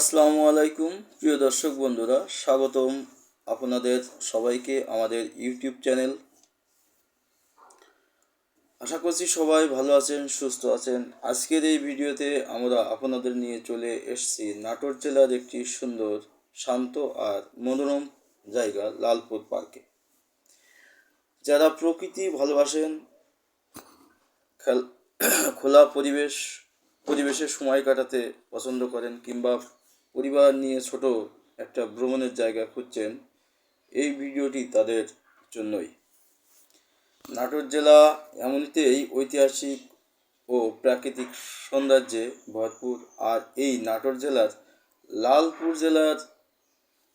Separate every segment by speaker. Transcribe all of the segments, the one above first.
Speaker 1: আসসালামু আলাইকুম প্রিয় দর্শক বন্ধুরা, স্বাগতম আপনাদের সবাইকে আমাদের ইউটিউব চ্যানেল। আশা করছি সবাই ভালো আছেন, সুস্থ আছেন। আজকের এই ভিডিওতে আমরা আপনাদের নিয়ে চলে এসেছি নাটোর জেলার একটি সুন্দর, শান্ত আর মনোরম জায়গা লালপুর পার্কে। যারা প্রকৃতি ভালোবাসেন, খোলা পরিবেশে সময় কাটাতে পছন্দ করেন, কিংবা পরিবার নিয়ে ছোট একটা ভ্রমণের জায়গা খুঁজছেন, এই ভিডিওটি তাদের জন্যই। নাটোর জেলা এমনিতেই ঐতিহাসিক ও প্রাকৃতিক সৌন্দর্যে ভরপুর। আর এই নাটোর জেলার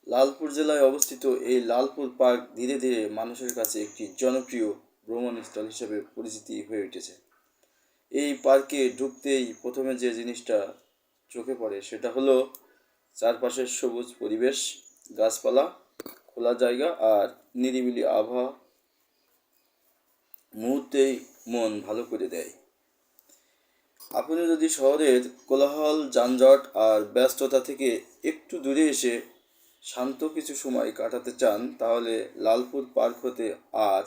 Speaker 1: লালপুর জেলায় অবস্থিত এই লালপুর পার্ক ধীরে ধীরে মানুষের কাছে একটি জনপ্রিয় ভ্রমণস্থল হিসেবে পরিচিতি হয়ে উঠেছে। এই পার্কে ঢুকতেই প্রথমে যে জিনিসটা চোখে পড়ে সেটা হলো চারপাশের সবুজ পরিবেশ, গাছপালা, খোলা জায়গা আর নিরিবিলি আবহাওয়া মুহূর্তেই মন ভালো করে দেয়। আপনি যদি শহরের কোলাহল, যানজট আর ব্যস্ততা থেকে একটু দূরে এসে শান্ত কিছু সময় কাটাতে চান, তাহলে লালপুর পার্ক হতে আর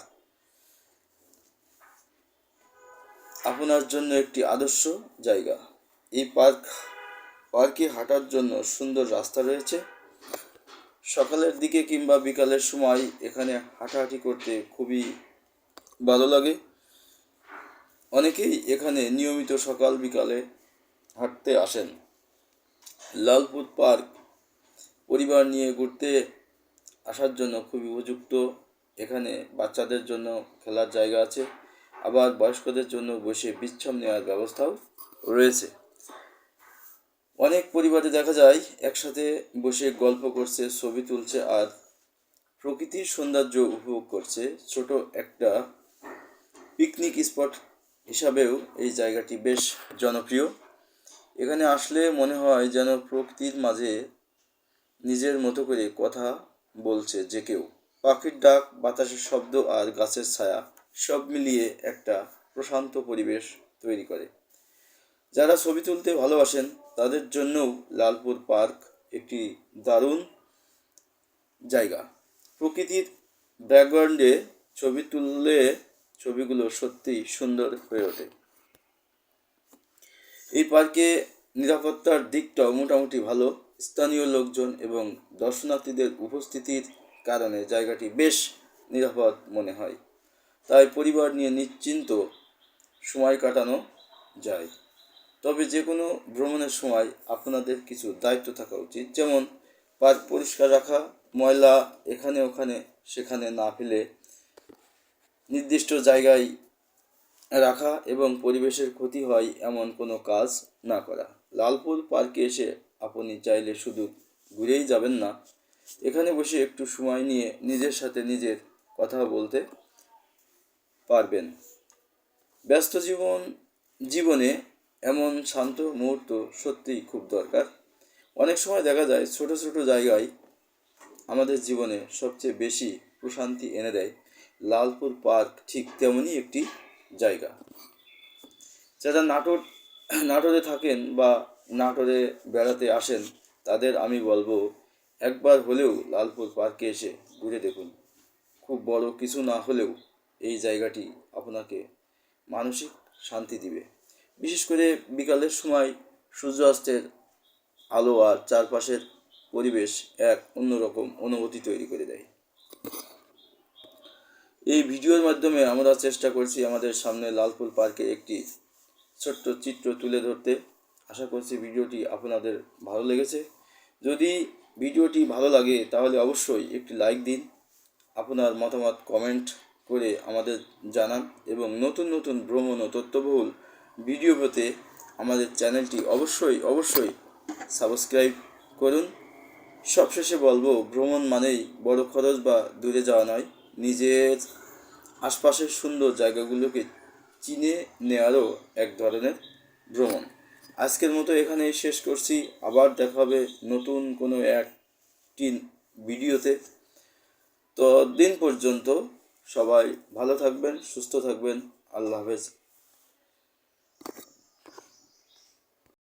Speaker 1: আপনার জন্য একটি আদর্শ জায়গা। এই পার্কে হাঁটার জন্য সুন্দর রাস্তা রয়েছে। সকালের দিকে কিংবা বিকালের সময় এখানে হাঁটাহাঁটি করতে খুবই ভালো লাগে। অনেকেই এখানে নিয়মিত সকাল বিকালে হাঁটতে আসেন। লালপুর পার্ক পরিবার নিয়ে ঘুরতে আসার জন্য খুবই উপযুক্ত। এখানে বাচ্চাদের জন্য খেলার জায়গা আছে, আবার বয়স্কদের জন্য বসে বিশ্রাম নেওয়ার ব্যবস্থাও রয়েছে। অনেক পরিবারে দেখা যায় একসাথে বসে গল্প করছে, ছবি তুলছে আর প্রকৃতির সৌন্দর্য উপভোগ করছে। ছোট একটা পিকনিক স্পট হিসাবেও এই জায়গাটি বেশ জনপ্রিয়। এখানে আসলে মনে হয় যেন প্রকৃতির মাঝে নিজের মতো করে কথা বলছে যে কেউ। পাখির ডাক, বাতাসের শব্দ আর গাছের ছায়া সব মিলিয়ে একটা প্রশান্ত পরিবেশ তৈরি করে। যারা ছবি তুলতে ভালোবাসেন তাদের জন্যও লালপুর পার্ক একটি দারুণ জায়গা। প্রকৃতির ব্যাকগ্রাউন্ডে ছবি তুললে ছবিগুলো সত্যিই সুন্দর হয়ে ওঠে। এই পার্কে নিরাপত্তার দিকটাও মোটামুটি ভালো। স্থানীয় লোকজন এবং দর্শনার্থীদের উপস্থিতির কারণে জায়গাটি বেশ নিরাপদ মনে হয়। তাই পরিবার নিয়ে নিশ্চিন্ত সময় কাটানো যায়। তবে যে কোনো ভ্রমণের সময় আপনাদের কিছু দায়িত্ব থাকা উচিত, যেমন পার্ক পরিষ্কার রাখা, ময়লা এখানে ওখানে সেখানে না ফেলে নির্দিষ্ট জায়গায় রাখা এবং পরিবেশের ক্ষতি হয় এমন কোনো কাজ না করা। লালপুর পার্কে এসে আপনি চাইলে শুধু ঘুরেই যাবেন না, এখানে বসে একটু সময় নিয়ে নিজের সাথে নিজের কথা বলতে পারবেন। ব্যস্ত জীবনে এমন শান্ত মুহূর্ত সত্যিই খুব দরকার। অনেক সময় দেখা যায় ছোট ছোট জায়গায় আমাদের জীবনে সবচেয়ে বেশি প্রশান্তি এনে দেয়। লালপুর পার্ক ঠিক তেমনই একটি জায়গা। যারা নাটোরে থাকেন বা নাটোরে বেড়াতে আসেন, তাদের আমি বলবো একবার হলেও লালপুর পার্কে এসে ঘুরে দেখুন। খুব বড় কিছু না হলেও এই জায়গাটি আপনাকে মানসিক শান্তি দিবে। বিশেষ করে বিকালের সময় সূর্যাস্তের আলো আর চারপাশের পরিবেশ এক অন্যরকম অনুভূতি তৈরি করে দেয়। এই ভিডিওর মাধ্যমে আমরা চেষ্টা করছি আমাদের সামনে লালপুর পার্কের একটি ছোট্ট চিত্র তুলে ধরতে। আশা করছি ভিডিওটি আপনাদের ভালো লেগেছে। যদি ভিডিওটি ভালো লাগে তাহলে অবশ্যই একটি লাইক দিন, আপনার মতামত কমেন্ট করে আমাদের জানান এবং নতুন নতুন ভ্রমণ ও তথ্যবহুল ভিডিও পেতে আমাদের চ্যানেলটি অবশ্যই সাবস্ক্রাইব করুন। সবশেষে বলবো, ভ্রমণ মানেই বড় খরচ বা দূরে যাওয়া নয়, নিজের আশপাশের সুন্দর জায়গাগুলোকে চিনে নেওয়ারও এক ধরনের ভ্রমণ। আজকের মতো এখানেই শেষ করছি। আবার দেখা হবে নতুন কোনো একটি ভিডিওতে। তো দিন পর্যন্ত সবাই ভালো থাকবেন, সুস্থ থাকবেন। আল্লাহ হাফেজ।